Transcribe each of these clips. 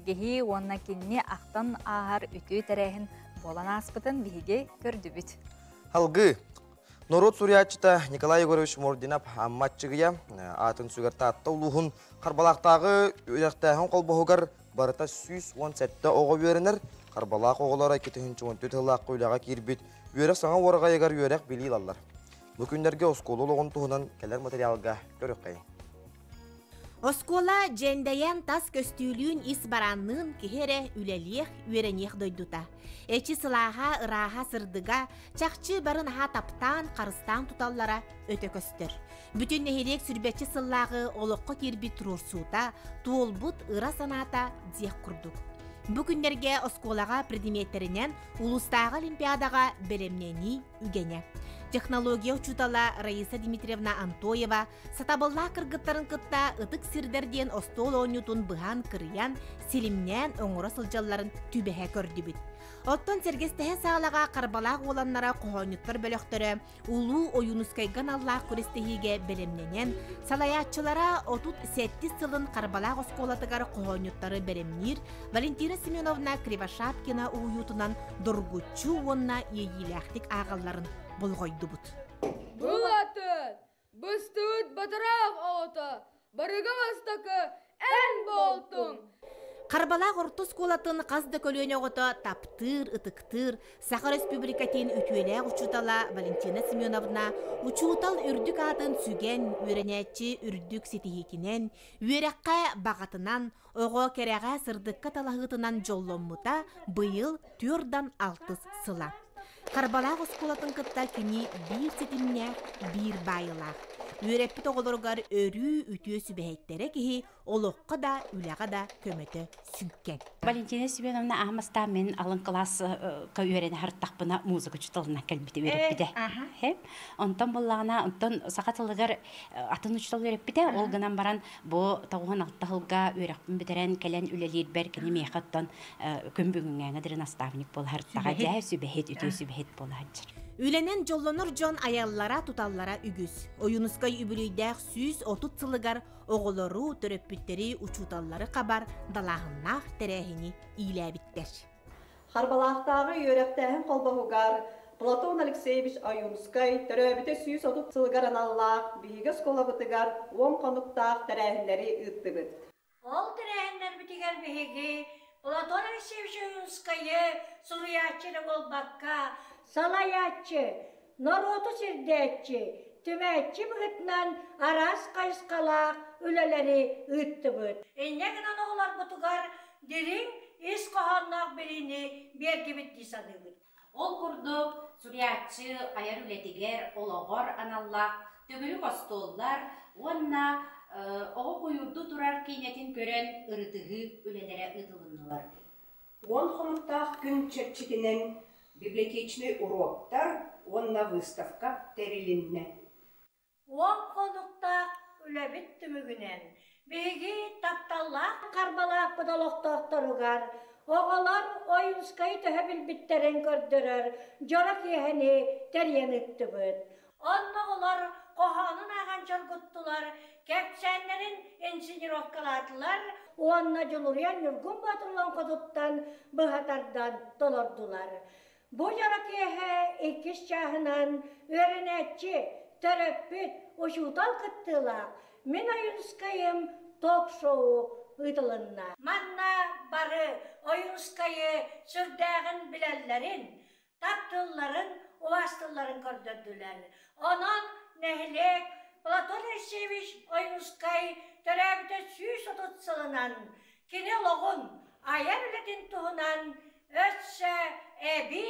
сиргеhi онна кинни ақтан ағар үтü тәрәхін болан аспытын биге көрдүбүт. Halgı, Norot Suriyatçıta Nikolay Yegorovich Mordinap ammatçıgıya atın sügerta atta uluğun Karbalaqtağı öyrəqtəğin qolboğugar barıta 117 oğu verenir. Karbalaq oğulara 214 hılaq qoylağa kirbit. Öyrəq sana orağa yegar öyrəq bilil allar. Bu günlərge oskolu oluğun tuğunan keler materialga görük qayın. Oskola jendeyen tas köstüylüğün isbaranlığın kihere üleliyek üreniyek doyduta. Eçi sılaha ıraha sırdıga, çakçı barın ha taptan karıstan tutallara öte köstür. Bütün nehirek sürbetçi sıllağı oloqqa kirbi turursuta, tuolbut ıra sanata diyek kurduk. Bu günlerge oskolaga predimiyetlerinen Ulustağı Olimpiadaga beremneni ügene. Технология учутала Раиса Дмитриевна Антоева, сатабылла кыргыттарын кытта ытык сирдерден остол ойнутун быхан кырыян, селимнен оңора сылжалларын түбеhe көрдүбүт. Оттон сергестеhe саалага карбалак оланнара кохойнуттар бөлөктөрө, улуу оюнускайган аллах көрестехиге беремненен, салаятчылара 38 сылын карбалак осколатыгар кохойнуттары беремнир, Валентина Семеновна Кривошапкина уютунан доргучу онна ийилэхтик агалларын болғойдубут. Бұл атын, бұстуыт батырақ оғыты, барыға бастықы ән болтың. Карбалақ ортус колатын қазды көлөне оғыты таптыр, ытыктыр, Сахар Республикатын үтуелек учутала Валентина Семеновна учутал үрдік атын сүген үйренетчі үрдік сетихикінен, үйрекқа бағатынан, оғы кереға сырдыққа талағытынан жолломмута бұйыл 4-6 сыла. Карбалақ осколатын кытта кini bir сетимне bir байылақ. Үйреппі тоғылырғар өрі үтіе сүбәйттері кеhi олыққа да, үліға да көмөті сүнкен. Валентина Семеновна ағымаста мен алын класс үйрені харттақпына музыка чуталына кәлбіті үйреппіде. Онтан болағына, онтан сақатылығар атын учтал үйреппіде, ол гынан баран бұл тауған алтағылға үйрекпін бітірен кәлен үлелер бәр кені мейқаттан көмбігіңәңі дірін аставник бол харттаға дә сүбәйт, үтіе сүбәйт бол хаджыр. Үләнен жоллонор жон аяллара туталлара үгіз. Ойунускай үбілүйдәк 130 сылыгар оғылору төрөппүттері учуталлары қабар далағыннақ тәрәхіні ийләбіттер. Харбалақтағы үйректәхін қолбағугар Платон Алексеевич Ойунускай төрөбіте 130 сылыгар аналлақ бейгі скола бұтыгар 10 қонуқтақ тәрәхінлері үттібіт. Ол тәрәхінлер бітігер бейгі Платон Алексеевич Ойунскайы Сурiyatçı болбаққа Салаятчы, Нороту сирдетчі, түмәтчі бұғытнан арас қайысқалақ үлелері үтті бұд. Эннегінен оғылар бұтығар дерін ес қоғаннақ біріні берге бітті сады бұд. Ол күрдік Сурiyatçı аяр үлетігер олығыр аналлақ, төгілік остоллар, онна оғы қойырды тұрар кейнетін көрен ұрытығы үлелері ұтылынылар. Он қонықтақ күн чекчекінен библиотечный уроктар, онна выставка терилинне. Он қонықта үләбіт түмігінен, бейгі тапталлақ қарбалақ бұдалықтақтарығар, оғалар Ойунскай төһәбіл біттерін көрдірір, жорақ ехені тәрген үтті бұд. Оннағылар қоғанын аған жыргыттылар, кәпсәнлерін инсинировкалатылар, онна жылыриян үргін батырлан қодыттан бұғатардан толырдылар. Bu yarakıya ikiz çağınan öğrenetçi, terapöt, uşutal kıttılar. Men Oyunskayım talk show ıdılınna. Manna barı Oyunskayı sürdağın bilenlerin, tatlıların, uvastıların gördürdüler. Onun nehlek, Platon Alексеевич Oyunskay terapöte 130 sılınan, kine loğun, ayar ületin tuğunan, ötse ebi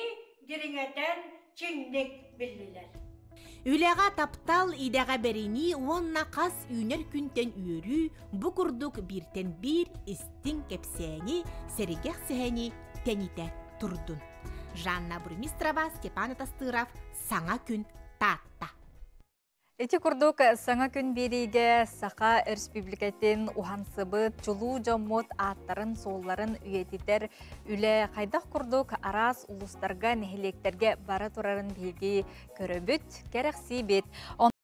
diriŋeten çinglik bildiler. Üleға таптал идаға берини онна қас үйнер күнтен үйөрі бұ күрдік біртен бір істің кепсәні сәрігеқ сәхәні тәніте тұрдын. Жанна Бурмистрова, Степан Тастыров, Саңа күн татта. Эти курдук саңа күн береге Сақа Республикатын ухансыбыт, жолу жоммут аттарын, солларын үйетитер үлі қайдақ курдук арас улустарға нехелектерге бара турарын беге көрөбүт, керекси бет.